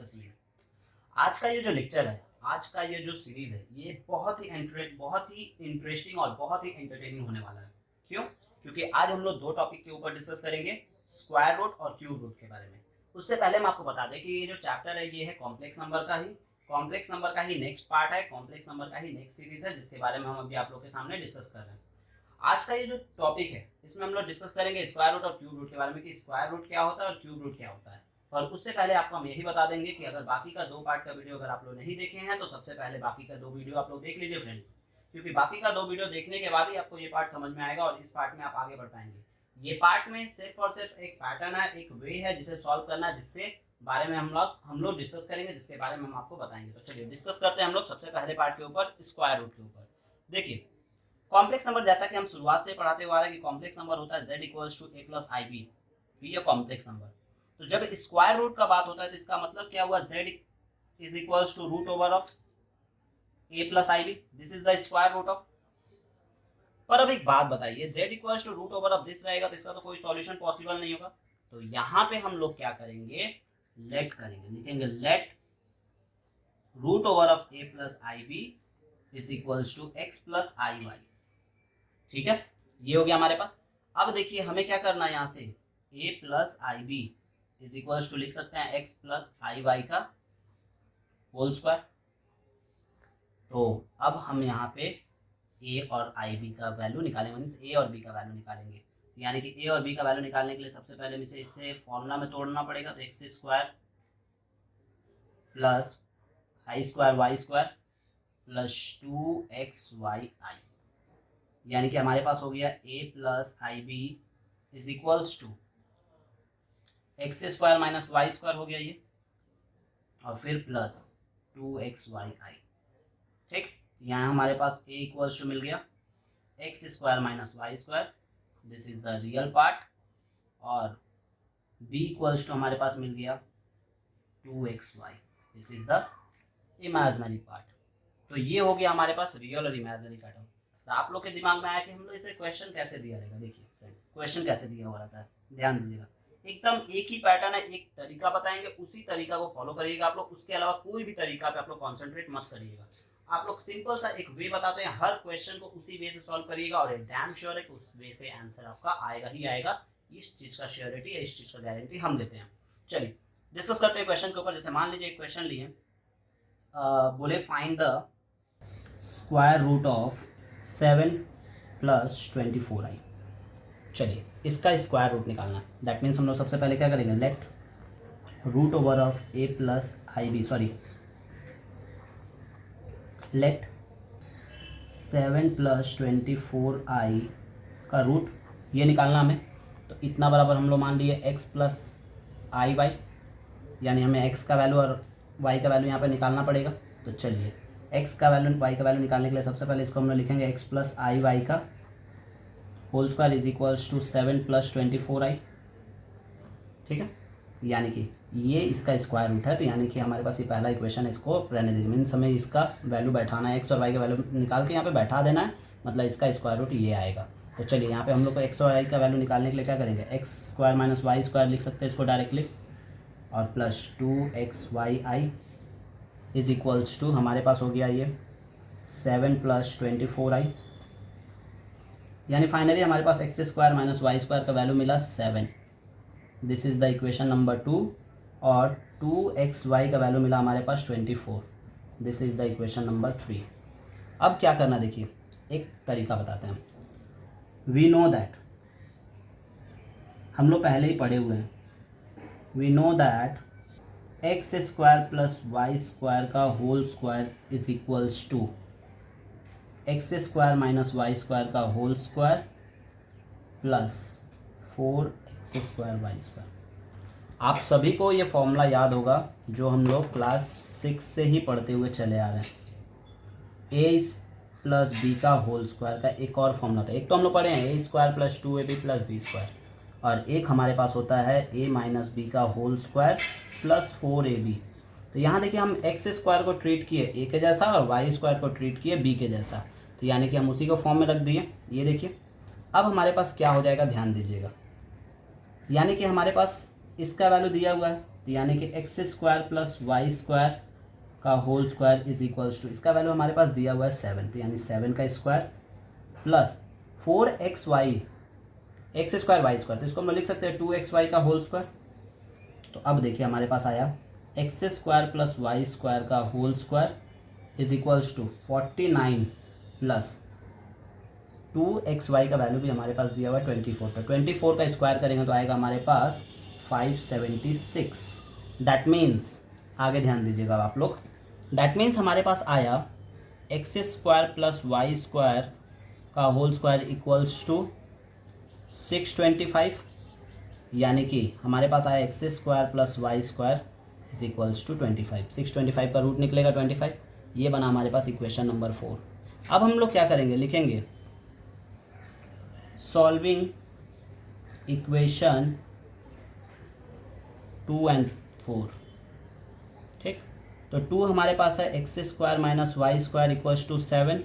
तस्वीर। आज का ये जो लेक्चर है, आज का ये जो सीरीज है, ये बहुत ही इंटरेस्टिंग और बहुत ही एंटरटेनिंग होने वाला है। क्यों? क्योंकि आज हम लोग दो टॉपिक के ऊपर डिस्कस करेंगे, स्क्वायर रूट और क्यूब रूट के बारे में। उससे पहले हम आपको बता दें कि ये जो चैप्टर है ये है कॉम्प्लेक्स नंबर का ही नेक्स्ट पार्ट है, कॉम्प्लेक्स नंबर का ही नेक्स्ट सीरीज है, जिसके बारे में हम अभी आप लोग के सामने डिस्कस कर रहे हैं। आज का ये जो टॉपिक है इसमें हम लोग डिस्कस करेंगे स्क्वायर रूट और क्यूब रूट के बारे में कि स्क्वायर रूट क्या होता है और क्यूब रूट क्या होता है। और उससे पहले आपको हम यही बता देंगे कि अगर बाकी का दो पार्ट का वीडियो अगर आप लोग नहीं देखे हैं तो सबसे पहले बाकी का दो वीडियो आप लोग देख लीजिए फ्रेंड्स, क्योंकि बाकी का दो वीडियो देखने के बाद ही आपको ये पार्ट समझ में आएगा और इस पार्ट में आप आगे बढ़ पाएंगे। ये पार्ट में सिर्फ और सिर्फ एक पैटर्न है, एक वे है जिसे सॉल्व करना है, जिससे बारे में हम लोग डिस्कस करेंगे, जिसके बारे में हम आपको बताएंगे। तो चलिए डिस्कस करते हैं हम लोग सबसे पहले पार्ट के ऊपर, स्क्वायर रूट के ऊपर। देखिए कॉम्प्लेक्स नंबर, जैसा कि हम शुरुआत से पढ़ाते हुए आ रहे हैं कि कॉम्प्लेक्स नंबर होता है z equals to a plus I b, ये कॉम्प्लेक्स नंबर। तो जब स्क्वायर रूट का बात होता है तो इसका मतलब क्या हुआ, z is equals to root over of a plus I b, this is the square root of. पर अब एक बात बताइए, z equals to root over of this रहेगा तो इसका तो कोई सॉल्यूशन पॉसिबल नहीं होगा। तो यहाँ पे हम लोग क्या करेंगे, लेट करेंगे, लिखेंगे let root over of a plus I b is equals to x plus i y. ठीक है, ये हो गया हमारे पास। अब देखिए हमें क्या करना है, यहाँ से a plus I b is equals to लिख सकते हैं x प्लस आई वाई का होल स्क्वायर। तो अब हम यहाँ पे a और आई बी का वैल्यू निकालेंगे, मीन्स a और b का वैल्यू निकालेंगे। यानी कि a और b का वैल्यू निकालने के लिए सबसे पहले इसे फॉर्मूला में तोड़ना पड़ेगा। तो x square plus i square y square plus 2xyi, यानी कि हमारे पास हो गया a plus I b is equals to x square minus y square हो गया ये, और फिर प्लस 2xyi। ठीक, यहाँ हमारे पास a इक्वल्स टू मिल गया x square minus y square, this is the real part, और b इक्वल्स टू हमारे पास मिल गया 2xy, this is the imaginary part. तो ये हो गया हमारे पास रियल और इमेजिनरी का टर्म। तो आप लोग के दिमाग में आया कि हम लोग इसे क्वेश्चन कैसे दिया रहेगा। देखिए फ्रेंड्स, क्वेश्चन कैसे दिया हुआ रहता है, ध्यान दीजिएगा। एकदम एक ही पैटर्न है, एक तरीका बताएंगे, उसी तरीका को फॉलो करिएगा आप लोग। उसके अलावा कोई भी तरीका पे आप लोग कॉन्सेंट्रेट मत करिएगा। आप लोग सिंपल सा एक वे बताते हैं, हर क्वेश्चन को उसी वे से सॉल्व करिएगा और डैम श्योर है कि उस वे से आंसर आपका आएगा ही आएगा। इस चीज का श्योरिटी है, इस चीज का गारंटी हम देते हैं। चलिए डिस्कस करते हैं क्वेश्चन के ऊपर। जैसे मान लीजिए एक क्वेश्चन लिए, बोले find the square root of 7 plus 24i। चलिए इसका स्क्वायर रूट निकालना है। दैट मीन्स हम लोग सबसे पहले क्या करेंगे, let root over of a plus I B, sorry let 7 plus 24i का रूट ये निकालना हमें। तो इतना बराबर हम लोग मान लिए x प्लस आई वाई, यानी हमें x का वैल्यू और y का वैल्यू यहाँ पे निकालना पड़ेगा। तो चलिए x का वैल्यू y का वैल्यू निकालने के लिए सबसे पहले इसको हम लोग लिखेंगे x प्लस आई वाई का whole square is equals to 7 plus 24i। ठीक है, यानी कि ये इसका स्क्वायर रूट है। तो यानी कि हमारे पास ये पहला इक्वेशन है, इसको रहने दीजिए। मीन्स हमें इसका वैल्यू बैठाना है, x और y का वैल्यू निकाल के यहाँ पे बैठा देना है, मतलब इसका स्क्वायर रूट ये आएगा। तो चलिए यहाँ पे हम लोग को x और y का वैल्यू निकालने के लिए क्या करेंगे, x square minus y square लिख सकते हैं इसको डायरेक्टली, और plus 2xyi is equals to हमारे पास हो गया ये 7 प्लस 24i, यानी फाइनली हमारे पास x square minus y square का वैल्यू मिला 7। This is the equation number 2, और 2xy का वैल्यू मिला हमारे पास 24। This is the equation number 3। अब क्या करना, देखिए एक तरीका बताते हैं। वी नो दैट, हम लोग पहले ही पढ़े हुए हैं, we know that x square plus y square का whole square is equals to x square minus y square का whole square plus 4x square y square. आप सभी को ये फॉर्मूला याद होगा जो हम लोग क्लास 6 से ही पढ़ते हुए चले आ रहे हैं। a प्लस बी का होल स्क्वायर का एक और फॉर्मूला था, एक तो हम लोग पढ़े हैं a square plus 2ab plus b square, और एक हमारे पास होता है a माइनस बी का होल स्क्वायर प्लस 4ab। तो यहाँ देखिए हम एक्स स्क्वायर को ट्रीट किए a के जैसा और वाई स्क्वायर को ट्रीट किए b के जैसा, तो यानी कि हम उसी को फॉर्म में रख दिए। ये देखिए अब हमारे पास क्या हो जाएगा, ध्यान दीजिएगा, यानी कि हमारे पास इसका वैल्यू दिया हुआ है, तो यानी कि x square plus y square का whole square is equals to, इसका वैल्यू हमारे पास दिया हुआ है 7, तो यानी 7 का square plus 4xy x square y square, तो इसको हम लोग लिख सकते हैं 2xy का होल स्क्वायर। तो अब देखिए हमारे पास आया x square plus y square का whole square is equals to 49 plus 2xy का वैल्यू भी हमारे पास दिया हुआ है 24 पर, 24 का स्क्वायर करेंगे तो आएगा हमारे पास 576। दैट मीन्स, आगे ध्यान दीजिएगा आप लोग, दैट मीन्स हमारे पास आया x square plus y square का होल स्क्वायर इक्वल्स टू 625, यानी कि हमारे पास आया x square plus y square is equals to 25। 625 का रूट निकलेगा 25, ये बना हमारे पास इक्वेशन नंबर 4। अब हम लोग क्या करेंगे, लिखेंगे सॉल्विंग इक्वेशन 2 and 4। ठीक, तो 2 हमारे पास है x square minus y square equals to 7,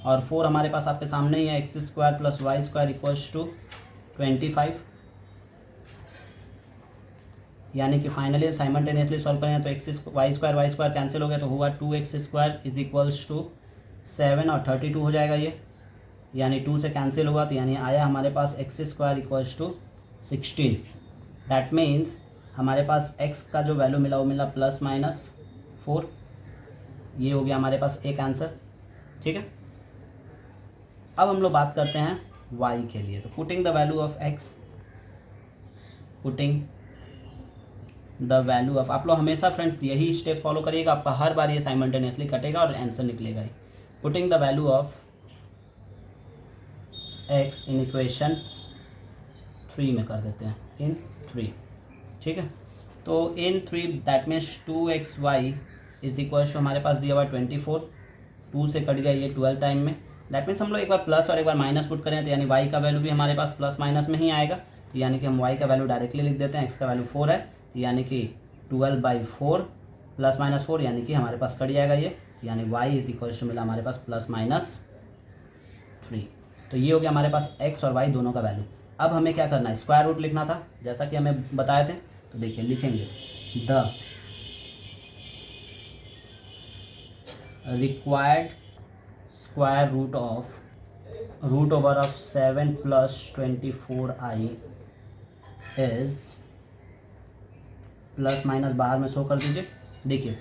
और 4 हमारे पास आपके सामने ही है x square plus y square equals to 25, यानी कि फाइनली हम साइमल्टेनियसली सॉल्व करेंगे तो एक्स वाई स्क्वायर कैंसिल हो गया, तो हुआ 2x square is equals to 7 और 32 हो जाएगा ये, यानी 2 से कैंसिल हुआ, तो यानी आया हमारे पास x square equals to 16। That means हमारे पास x का जो वैल्यू मिला वो मिला ±4, ये हो गया हमारे पास एक आंसर। ठीक है, अब हम लोग बात करते हैं y के लिए, तो putting the value of x, putting the value of, आप लोग हमेशा फ्रेंड्स यही स्टेप फॉलो करिएगा, आपका हर बार ये साइमल्टेनियसली कटेगा और आंसर निकलेगा ही। Putting the value of x in equation 3 में कर देते हैं, इन 3। ठीक है, तो इन 3 that means 2xy is equals to हमारे पास दिया हुआ 24, 2 से कट गया ये 12 टाइम में। दैट मीन्स हम लोग एक बार प्लस और एक बार माइनस पुट करें तो यानी y का वैल्यू भी हमारे पास प्लस माइनस में ही आएगा, तो यानी कि हम y का वैल्यू डायरेक्टली लिख देते हैं, x का वैल्यू 4 है, तो यानी कि 12/4 प्लस माइनस 4, यानी कि हमारे पास कट जाएगा ये, यानी y इज इक्वल्स टू मिला हमारे पास ±3। तो ये हो गया हमारे पास x और y दोनों का वैल्यू। अब हमें क्या करना है, स्क्वायर रूट लिखना था जैसा कि हमें बताए थे, तो देखिए लिखेंगे the required square root over of 7 + 24i is, plus minus बाहर में शो कर दीजिए। देखिए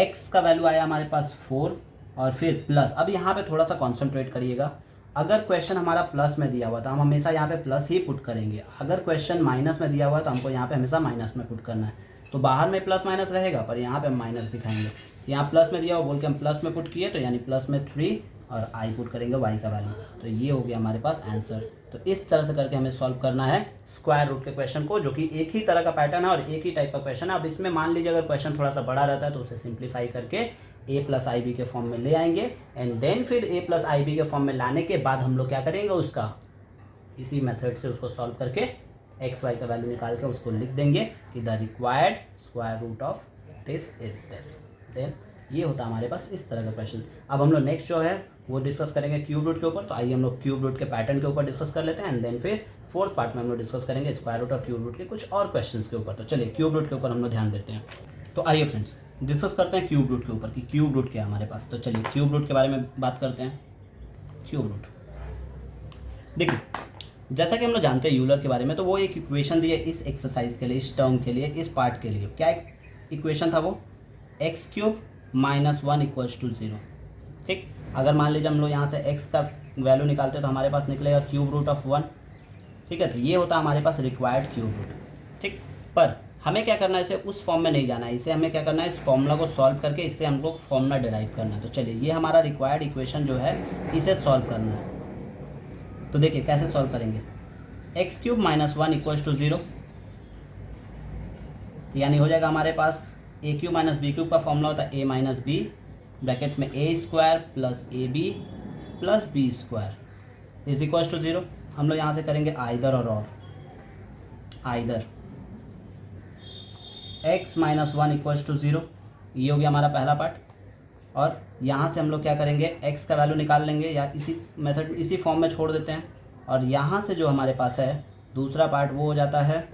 x का वैल्यू आया हमारे पास 4 और फिर प्लस, अब यहाँ पे थोड़ा सा कॉन्सेंट्रेट करिएगा, अगर क्वेश्चन हमारा प्लस में दिया हुआ तो हम हमेशा यहाँ पे प्लस ही पुट करेंगे, अगर क्वेश्चन माइनस में दिया हुआ तो हमको यहाँ पे हमेशा माइनस में पुट करना है, तो बाहर में प्लस माइनस रहेगा पर यहाँ पे हम माइनस दिखाएंगे। यहाँ प्लस में दिया हुआ बोल के हम प्लस में पुट किए, तो यानी प्लस में 3 और आई पुट करेंगे y का वैल्यू, तो ये हो गया हमारे पास आंसर। तो इस तरह से करके हमें सॉल्व करना है स्क्वायर रूट के क्वेश्चन को, जो कि एक ही तरह का पैटर्न है और एक ही टाइप का क्वेश्चन है। अब इसमें मान लीजिए अगर क्वेश्चन थोड़ा सा बड़ा रहता है तो उसे सिंप्लीफाई करके a + IB के फॉर्म में ले आएंगे, एंड देन फिर a + IB के फॉर्म में लाने के बाद हम लोग क्या करेंगे, उसका इसी मेथड से उसको सॉल्व करके एक्स वाई का वैल्यू निकाल के उसको लिख देंगे कि the required square root of this is this. Then ये होता है हमारे पास इस तरह का क्वेश्चन। अब हम लोग नेक्स्ट जो है वो डिस्कस करेंगे क्यूब रूट के ऊपर, तो आइए हम लोग क्यूब रूट के पैटर्न के ऊपर डिस्कस कर लेते हैं, एंड देन फिर फोर्थ पार्ट में हम लोग डिस्कस करेंगे स्क्वायर रूट और क्यूब रूट के कुछ और क्वेश्चंस के ऊपर। तो चलिए क्यूब रूट के ऊपर हम लोग ध्यान देते हैं। तो आइए फ्रेंड्स डिस्कस करते हैं क्यूब रूट के ऊपर कि क्यूब रूट क्या है हमारे पास। तो चलिए क्यूब रूट के बारे में बात करते हैं। क्यूब रूट देखिए, जैसा कि हम लोग जानते हैं यूलर के बारे में, तो वो एक इक्वेशन दी है इस एक्सरसाइज के लिए, इस टर्म के लिए, इस पार्ट के लिए। क्या इक्वेशन था वो, x³ - 1 = 0। ठीक, अगर मान लीजिए हम लोग यहाँ से x का वैल्यू निकालते हैं तो हमारे पास निकलेगा क्यूब रूट ऑफ 1। ठीक है, तो ये होता है हमारे पास रिक्वायर्ड क्यूब रूट। ठीक, पर हमें क्या करना है, इसे उस फॉर्म में नहीं जाना है, इसे हमें क्या करना है, इस फॉर्मूला को सॉल्व करके इससे हम लोग फॉर्मूला डिराइव करना है। तो चलिए ये हमारा रिक्वायर्ड इक्वेशन जो है इसे सॉल्व करना है। तो देखिए कैसे सॉल्व करेंगे, x³ - 1 = 0, यानी हो जाएगा हमारे पास a³ - b³ का फॉर्मूला होता है a - b ब्रैकेट में a² + ab + b² is equal to 0। हम लोग यहाँ से करेंगे आइदर और आइदर x - 1 = 0, ये हो गया हमारा पहला पार्ट। और यहाँ से हम लोग क्या करेंगे, x का वैल्यू निकाल लेंगे या इसी मेथड इसी फॉर्म में छोड़ देते हैं, और यहाँ से जो हमारे पास है दूसरा पार्ट वो हो जाता है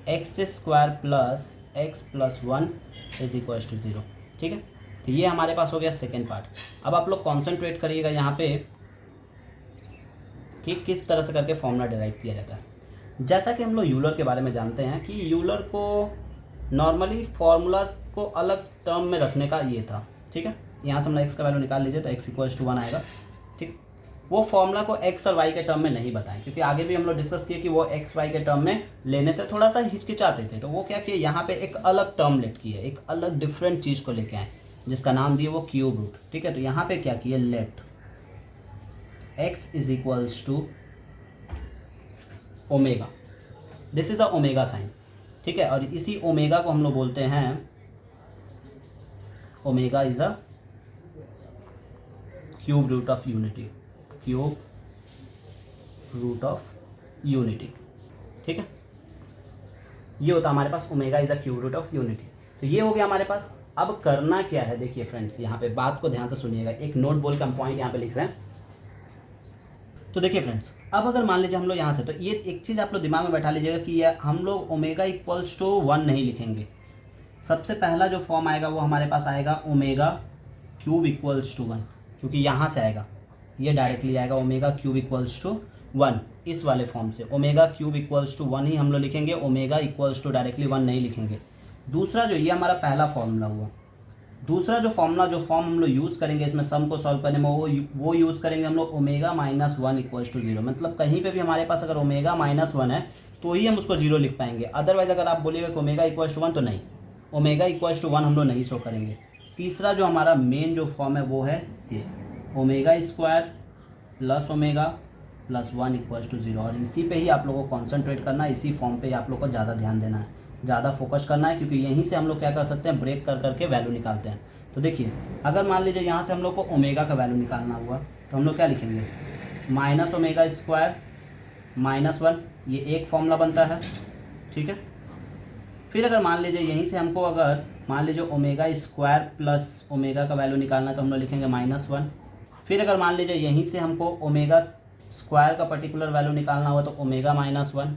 x square plus x plus one is equal to 0। ठीक है, तो ये हमारे पास हो गया सेकेंड पार्ट। अब आप लोग कॉन्सेंट्रेट करिएगा यहाँ पे कि किस तरह से करके फॉर्मूला डिराइव किया जाता है। जैसा कि हम लोग यूलर के बारे में जानते हैं कि यूलर को नॉर्मली फार्मूलाज को अलग टर्म में रखने का ये था। ठीक है, यहाँ से हम लोग एक्स का वैल्यू निकाल लीजिए तो एक्स इक्वल्स टू 1 आएगा। ठीक, वो फॉर्मूला को एक्स और वाई के टर्म में नहीं बताएं, क्योंकि आगे भी हम लोग डिस्कस किए कि वो एक्स वाई के टर्म में लेने से थोड़ा सा हिचकिचाते थे। तो वो क्या किए, यहाँ पे एक अलग टर्म लेट किए, एक अलग डिफरेंट चीज़ को लेके आए जिसका नाम दिए वो क्यूब रूट। ठीक है, तो यहाँ पे क्या किए, let x is equals to omega, this is a omega sign. ठीक है, और इसी ओमेगा को हम लोग बोलते हैं omega is a cube root of unity, cube root of unity. ठीक है, ये होता है हमारे पास omega is a cube root of unity. तो ये हो गया हमारे पास। अब करना क्या है, देखिए फ्रेंड्स, यहाँ पे बात को ध्यान से सुनिएगा, एक नोट बोल के हम पॉइंट यहाँ पे लिख रहे हैं। तो देखिए फ्रेंड्स, अब अगर मान लीजिए हम लोग यहाँ से, तो ये एक चीज़ आप लोग दिमाग में बैठा लीजिएगा कि हम लोग ओमेगा इक्वल्स टू 1 नहीं लिखेंगे। सबसे पहला जो फॉर्म आएगा वो हमारे पास आएगा ओमेगा क्यूब इक्वल्स टू 1, क्योंकि यहाँ से आएगा, ये डायरेक्टली आएगा ओमेगा क्यूब इक्वल्स टू 1, इस वाले फॉर्म से ओमेगा क्यूब इक्वल्स टू 1 ही हम लोग लिखेंगे, ओमेगा इक्वल्स टू डायरेक्टली 1 नहीं लिखेंगे। दूसरा जो ये हमारा पहला फॉर्मूला हुआ, दूसरा जो फॉर्म हम लोग यूज़ करेंगे इसमें सम को सॉल्व करने में, वो यूज़ करेंगे हम लोग ओमेगा माइनस 1 इक्वल्स टू 0। मतलब कहीं पे भी हमारे पास अगर ओमेगा माइनस 1 है तो ही हम उसको 0 लिख पाएंगे। अदरवाइज अगर आप बोलिएगा कि ओमेगा इक्वल्स टू 1 तो नहीं, ओमेगा इक्वल्स टू 1 हम लोग नहीं शो करेंगे। तीसरा जो हमारा मेन जो फॉर्म है वो है ये omega square plus omega plus 1 equals to 0। और इसी पे ही आप लोगों को कॉन्सेंट्रेट करना है, इसी फॉर्म पे ही आप लोग को ज़्यादा ध्यान देना है, ज़्यादा फोकस करना है, क्योंकि यहीं से हम लोग क्या कर सकते हैं, ब्रेक कर करके वैल्यू निकालते हैं। तो देखिए, अगर मान लीजिए यहाँ से हम लोग को ओमेगा का वैल्यू निकालना हुआ तो हम लोग क्या लिखेंगे, माइनस ओमेगा स्क्वायर माइनस 1, ये एक फॉर्मूला बनता है। ठीक है, फिर अगर मान लीजिए यहीं से हमको अगर मान लीजिए ओमेगा स्क्वायर प्लस ओमेगा का वैल्यू निकालना है तो हम लोग लिखेंगे माइनस 1। फिर अगर मान लीजिए यहीं से हमको ओमेगा स्क्वायर का पर्टिकुलर वैल्यू निकालना हुआ तो ओमेगा माइनस 1।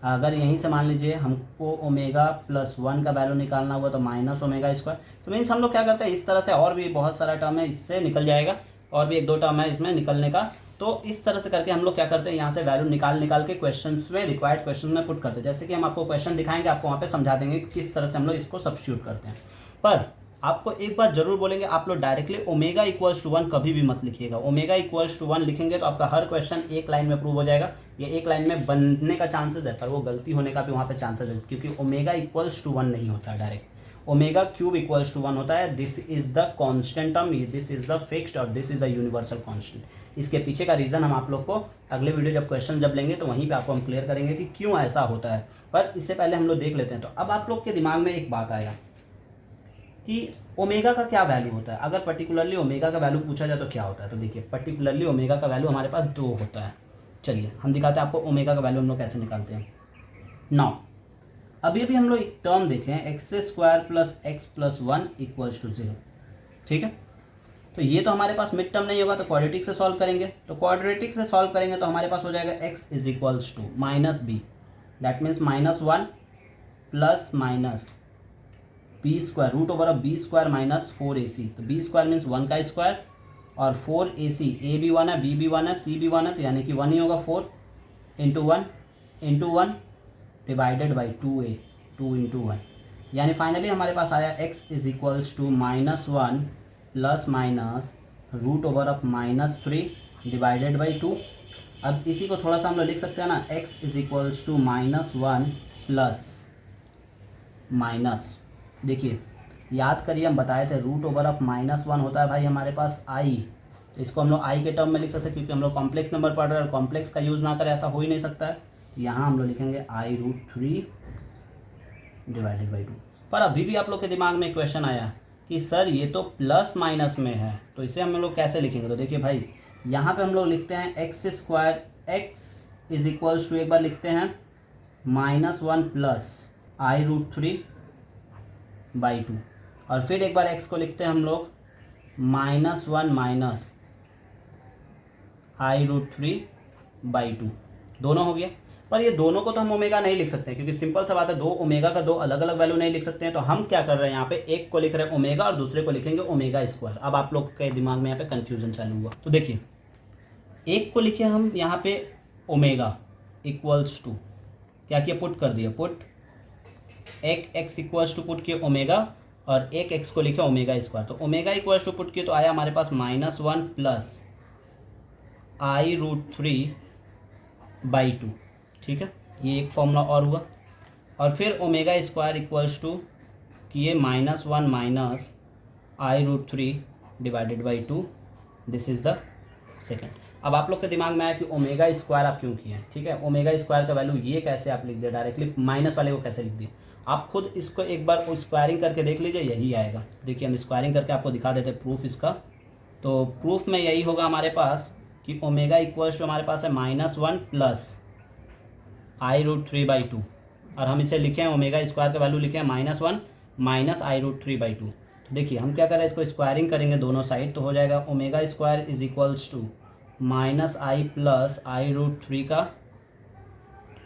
अगर यहीं से मान लीजिए हमको ओमेगा प्लस 1 का वैल्यू निकालना हुआ तो माइनस ओमेगा स्क्वायर। तो मीन्स हम लोग क्या करते हैं, इस तरह से और भी बहुत सारा टर्म है, इससे निकल जाएगा, और भी एक दो टर्म है इसमें निकलने का। तो इस तरह से करके हम लोग क्या करते हैं, यहाँ से वैल्यू निकाल के क्वेश्चन में, रिक्वायर्ड क्वेश्चन में पुट करते हैं। जैसे कि हम आपको क्वेश्चन दिखाएंगे, आपको वहाँ पे समझा देंगे कि किस तरह से हम लोग इसको सब्स्टिट्यूट करते हैं। पर आपको एक बात जरूर बोलेंगे, आप लोग डायरेक्टली ओमेगा इक्वल्स टू 1 कभी भी मत लिखिएगा। ओमेगा इक्वल्स टू 1 लिखेंगे तो आपका हर क्वेश्चन एक लाइन में प्रूव हो जाएगा, ये एक लाइन में बनने का चांसेस है, पर वो गलती होने का भी वहाँ पे चांसेस है, क्योंकि ओमेगा इक्वल्स टू 1 नहीं होता direct, omega cube equals to 1 होता है। This is the constant term, this is the fixed और this is the universal constant. इसके पीछे का रीज़न हम आप लोग को अगले वीडियो जब क्वेश्चन जब लेंगे तो वहीं पे आपको हम क्लियर करेंगे कि क्यों ऐसा होता है। पर इससे पहले हम लोग देख लेते हैं। तो अब आप लोग के दिमाग में एक बात आएगा कि ओमेगा का क्या वैल्यू होता है, अगर पर्टिकुलरली ओमेगा का वैल्यू पूछा जाए तो क्या होता है। तो देखिए, पर्टिकुलरली ओमेगा का वैल्यू हमारे पास 2 होता है। चलिए हम दिखाते हैं आपको ओमेगा का वैल्यू हम लोग कैसे निकालते हैं। नाउ अभी भी हम लोग एक टर्म देखें, x square plus x plus 1 equals to 0। ठीक है, तो ये तो हमारे पास मिड टर्म नहीं होगा, तो क्वाड्रेटिक से सॉल्व करेंगे। तो क्वाड्रेटिक से सॉल्व करेंगे तो हमारे पास हो जाएगा x is equals to minus b, that means minus 1 plus minus b square root over of b square minus 4ac। तो बी स्क्वायर मीन्स 1 का स्क्वायर और 4ac, ए भी 1 है, बी भी 1 है, सी भी 1 है, तो यानी कि 1 ही होगा। 4 into 1 divided by 2a, 2 into 1, यानी फाइनली हमारे पास आया x is equals to minus 1 plus minus root over of minus 3 divided by 2। अब इसी को थोड़ा सा हम लोग लिख सकते हैं ना, x is equals to minus 1 plus minus, देखिए याद करिए हम बताए थे रूट ओवर ऑफ माइनस 1 होता है भाई हमारे पास i, तो इसको हम लोग i के टर्म में लिख सकते हैं, क्योंकि हम लोग कॉम्प्लेक्स नंबर पढ़ रहे हैं और कॉम्प्लेक्स का यूज़ ना करें ऐसा हो ही नहीं सकता है। तो यहाँ हम लोग लिखेंगे i रूट 3 डिवाइडेड बाई 2। पर अभी भी आप लोग के दिमाग में क्वेश्चन आया कि सर ये तो प्लस माइनस में है, तो इसे हम लोग कैसे लिखेंगे। तो देखिए भाई, यहाँ पे हम लोग लिखते हैं x square, x is equals to एक बार लिखते हैं minus 1 plus i root 3 by 2, और फिर एक बार x को लिखते हैं हम लोग minus 1 minus i root 3 by 2, दोनों हो गया। पर ये दोनों को तो हम ओमेगा नहीं लिख सकते क्योंकि सिंपल सा बात है, दो ओमेगा का दो अलग अलग वैल्यू नहीं लिख सकते हैं। तो हम क्या कर रहे हैं यहाँ पे, एक को लिख रहे हैं ओमेगा और दूसरे को लिखेंगे ओमेगा स्क्वायर। अब आप लोग के दिमाग में यहाँ पे कन्फ्यूजन चालू हुआ। तो देखिए, एक को लिखे हम यहाँ पे ओमेगा इक्वल्स टू, क्या किया, पुट कर दिया, पुट एक एक्स इक्वल्स टू पुट किए ओमेगा और एक एक्स को लिखे ओमेगा स्क्वायर। तो ओमेगा इक्वल्स टू पुट किए तो आया हमारे पास -1 प्लस I√3/2। ठीक है, ये एक फॉर्मूला और हुआ। और फिर ओमेगा स्क्वायर इक्वल्स टू किए -1 minus I√3/2। This is the second. अब आप लोग के दिमाग में आया कि ओमेगा स्क्वायर आप क्यों किए हैं। ठीक है, ओमेगा स्क्वायर का वैल्यू ये कैसे आप लिख दिए डायरेक्टली, माइनस वाले को कैसे लिख दिए। आप खुद इसको एक बार स्क्वायरिंग करके देख लीजिए, यही आएगा। देखिए हम स्क्वायरिंग करके आपको दिखा देते हैं प्रूफ इसका। तो प्रूफ में यही होगा हमारे पास कि ओमेगा इक्वल्स टू हमारे पास है -1 प्लस I√3/2 और हम इसे लिखे हैं ओमेगा स्क्वायर का वैल्यू लिखे हैं -1 माइनस I√3/2। तो देखिए हम क्या करें, इसको स्क्वायरिंग करेंगे दोनों साइड, तो हो जाएगा omega square is equals to -I plus I√3 का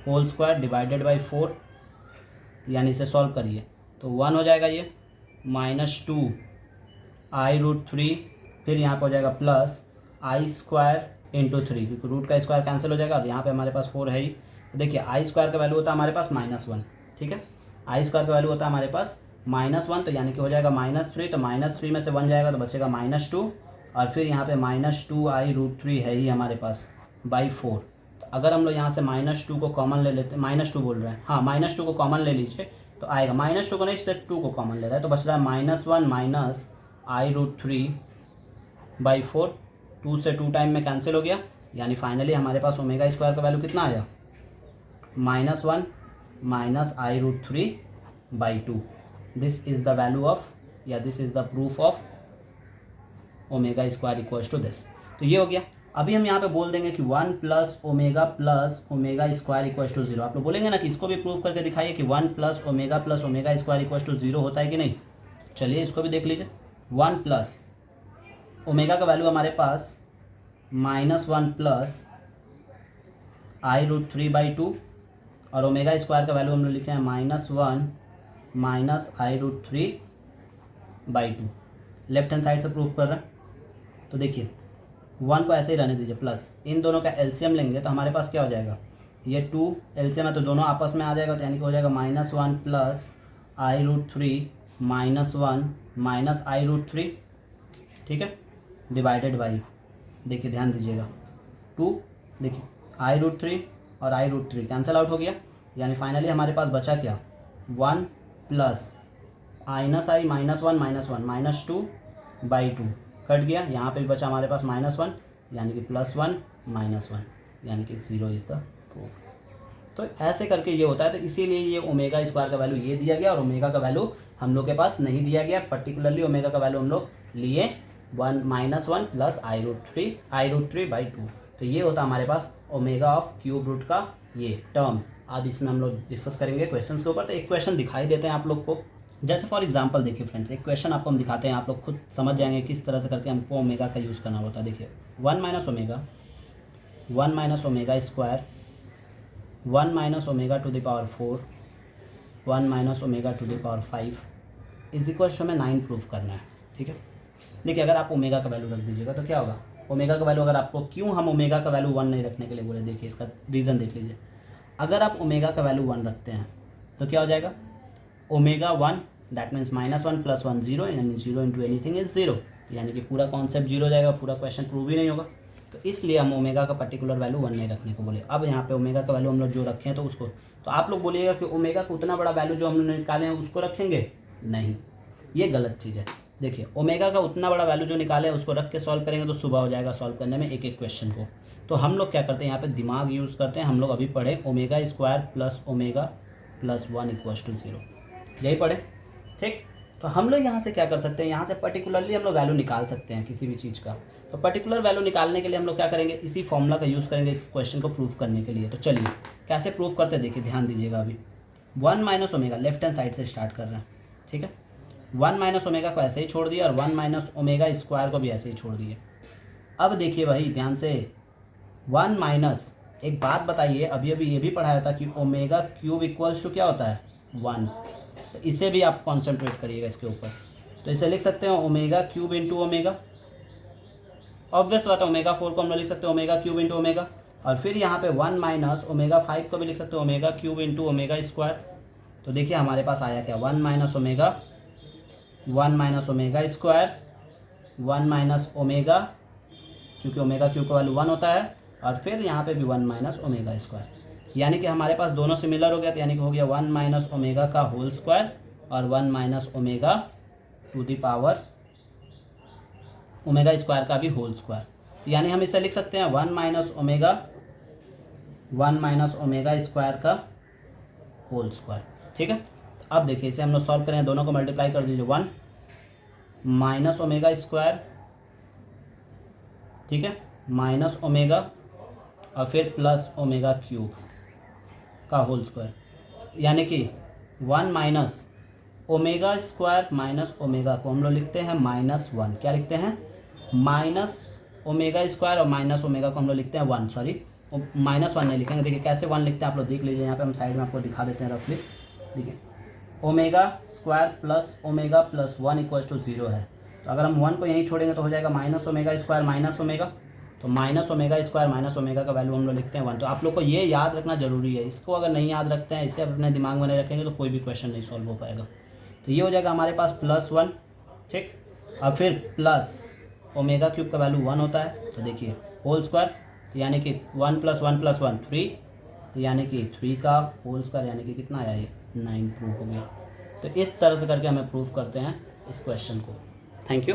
होल स्क्वायर डिवाइडेड बाई 4, यानी इसे सॉल्व करिए तो 1 हो जाएगा ये, -2 I√3, फिर यहाँ पर हो जाएगा प्लस I स्क्वायर इंटू 3, क्योंकि रूट का स्क्वायर कैंसिल हो जाएगा और यहाँ पे हमारे पास 4 है ही। तो देखिए I स्क्वायर का वैल्यू होता है हमारे पास -1। ठीक है, I स्क्वायर का वैल्यू होता है हमारे पास -1, तो यानी कि हो जाएगा -3, तो -3 में से 1 जाएगा तो बचेगा -2 और फिर यहाँ पे -2 I√3 है ही हमारे पास बाई 4। तो अगर हम लोग यहाँ से -2 को कॉमन ले लेते, -2 बोल रहे हैं, हाँ -2 को कॉमन ले लीजिए तो आएगा, -2 को नहीं सिर्फ 2 को कॉमन ले रहा है तो बच रहा है -1 माइनस I√3/4। 2 से 2 टाइम में कैंसिल हो गया, यानी फाइनली हमारे पास ओमेगा स्क्वायर का वैल्यू कितना आया, -1 minus I√3/2। This is the value of, या this is the proof of omega square equals to this. तो ये हो गया। अभी हम यहाँ पे बोल देंगे कि 1 plus omega square equals to 0। आप लोग बोलेंगे ना कि इसको भी प्रूव करके दिखाइए कि 1 plus omega square equals to 0 होता है कि नहीं। चलिए इसको भी देख लीजिए। 1 प्लस ओमेगा का वैल्यू हमारे पास -1 प्लस I√3/2 और ओमेगा स्क्वायर का वैल्यू हम लोग लिखे हैं -1 minus I√3/2। Left hand side से प्रूफ कर रहे हैं तो देखिए 1 को ऐसे ही रहने दीजिए, प्लस इन दोनों का एलसीएम लेंगे तो हमारे पास क्या हो जाएगा, ये 2 एलसीएम है तो दोनों आपस में आ जाएगा, तो यानी कि हो जाएगा -1 प्लस I√3 -1 माइनस I√3। ठीक है, डिवाइडेड बाई, देखिए ध्यान दीजिएगा 2, देखिए I√3 और I√3 कैंसिल आउट हो गया, यानी फाइनली हमारे पास बचा क्या, 1 प्लस -1 -2/2 कट गया, यहाँ पे भी बचा हमारे पास -1, यानी कि +1 -1, यानी कि 0 इज़ द प्रूफ। तो ऐसे करके ये होता है। तो इसीलिए ये ओमेगा स्क्वायर का वैल्यू ये दिया गया और ओमेगा का वैल्यू हम लोग के पास नहीं दिया गया। पर्टिकुलरली ओमेगा का वैल्यू हम लोग लिए 1 प्लस I√3/2। तो ये होता है हमारे पास ओमेगा ऑफ क्यूब रूट का ये टर्म। अब इसमें हम लोग डिस्कस करेंगे क्वेश्चंस के ऊपर। तो एक क्वेश्चन दिखाई देते हैं आप लोग को, जैसे फॉर एग्जांपल देखिए फ्रेंड्स, एक क्वेश्चन आपको हम दिखाते हैं, आप लोग खुद समझ जाएंगे किस तरह से करके हमको ओमेगा का यूज़ करना होता है। देखिए 1 minus omega square 1 minus omega to the power 4 1 minus omega to the power 5 is equal to हमें 9 प्रूफ करना है। ठीक है, देखिए अगर आप ओमेगा का वैल्यू रख दीजिएगा तो क्या होगा, ओमेगा का वैल्यू अगर आपको, क्यों हम ओमेगा का वैल्यू 1 नहीं रखने के लिए बोले, देखिए इसका रीज़न देख लीजिए। अगर आप ओमेगा का वैल्यू 1 रखते हैं तो क्या हो जाएगा, ओमेगा 1 दैट मीन्स -1 + 1 0, यानी 0 इंटू एनीथिंग इज 0, यानी कि पूरा कॉन्सेप्ट 0 हो जाएगा, पूरा क्वेश्चन प्रूव ही नहीं होगा। तो इसलिए हम ओमेगा का पर्टिकुलर वैल्यू 1 नहीं रखने को बोले। अब यहाँ पे ओमेगा का वैल्यू हम लोग जो रखें तो उसको, तो आप लोग बोलिएगा कि ओमेगा का उतना बड़ा वैल्यू जो हमने निकाले हैं उसको रखेंगे, नहीं, ये गलत चीज़ है। देखिए ओमेगा का उतना बड़ा वैल्यू जो निकाले उसको रख के सॉल्व करेंगे तो सुबह हो जाएगा सॉल्व करने में एक एक क्वेश्चन को। तो हम लोग क्या करते हैं, यहाँ पे दिमाग यूज़ करते हैं। हम लोग अभी पढ़े omega square plus omega plus 1 equals to 0, यही पढ़े, ठीक। तो हम लोग यहाँ से क्या कर सकते हैं, यहाँ से पर्टिकुलरली हम लोग वैल्यू निकाल सकते हैं किसी भी चीज़ का। तो पर्टिकुलर वैल्यू निकालने के लिए हम लोग क्या करेंगे, इसी फॉर्मूला का यूज़ करेंगे इस क्वेश्चन को प्रूफ करने के लिए। तो चलिए कैसे प्रूफ करते हैं, देखिए ध्यान दीजिएगा। अभी 1 minus omega left hand side से स्टार्ट कर रहे हैं, ठीक है। 1 माइनस ओमेगा को ऐसे ही छोड़ दिया और 1 माइनस ओमेगा स्क्वायर को भी ऐसे ही छोड़ दिए। अब देखिए भाई ध्यान से, 1 माइनस एक बात बताइए, अभी अभी ये भी पढ़ाया था कि ओमेगा क्यूब इक्वल्स टू क्या होता है 1। तो इसे भी आप कॉन्सेंट्रेट करिएगा इसके ऊपर। तो इसे लिख सकते हैं omega cube into omega, obvious बात है ओमेगा 4 को हम लोग लिख सकते हैं ओमेगा क्यूब इंटू ओमेगा, और फिर यहाँ पे 1 माइनस ओमेगा 5 को भी लिख सकते हैं omega cube into omega square. तो देखिए हमारे पास आया क्या 1 minus omega square 1 minus omega, क्योंकि ओमेगा क्यूब का वैल्यू 1 होता है, और फिर यहाँ पे भी 1 माइनस ओमेगा स्क्वायर, यानी कि हमारे पास दोनों सिमिलर हो गया। तो यानी कि हो गया 1 माइनस ओमेगा का होल स्क्वायर और 1 minus omega to the power omega square का भी होल स्क्वायर। यानी हम इसे लिख सकते हैं 1 माइनस ओमेगा स्क्वायर का होल स्क्वायर। ठीक है, तो अब देखिए इसे हम लोग सॉल्व करें, दोनों को मल्टीप्लाई कर दीजिए 1 माइनस ओमेगा स्क्वायर, ठीक है, माइनस ओमेगा और फिर प्लस ओमेगा क्यूब का होल स्क्वायर, यानी कि 1 minus omega square minus omega को हम लोग लिखते हैं -1। क्या लिखते हैं? माइनस ओमेगा स्क्वायर और माइनस ओमेगा को हम लोग लिखते हैं 1, सॉरी -1 नहीं लिखेंगे। देखिए कैसे 1 लिखते हैं आप लोग देख लीजिए, यहाँ पे हम साइड में आपको दिखा देते हैं रफली। देखिए omega square plus omega plus 1 equal to 0 है। तो अगर हम 1 को यहीं छोड़ेंगे तो हो जाएगा minus omega square minus omega. तो minus omega square minus omega का वैल्यू हम लोग लिखते हैं 1। तो आप लोग को ये याद रखना जरूरी है, इसको अगर नहीं याद रखते हैं, इसे अपने दिमाग में नहीं रखेंगे तो कोई भी क्वेश्चन नहीं सॉल्व हो पाएगा। तो ये हो जाएगा हमारे पास +1, ठीक, और फिर प्लस ओमेगा क्यूब का वैल्यू 1 होता है। तो देखिए होल स्क्वायर, तो यानी कि 1 + 1 + 1 3, तो यानी कि 3 का होल स्क्वायर यानी कि कितना आया, ये 9 प्रूफ हो गया। तो इस तरह से करके हमें प्रूफ करते हैं इस क्वेश्चन को। Thank you.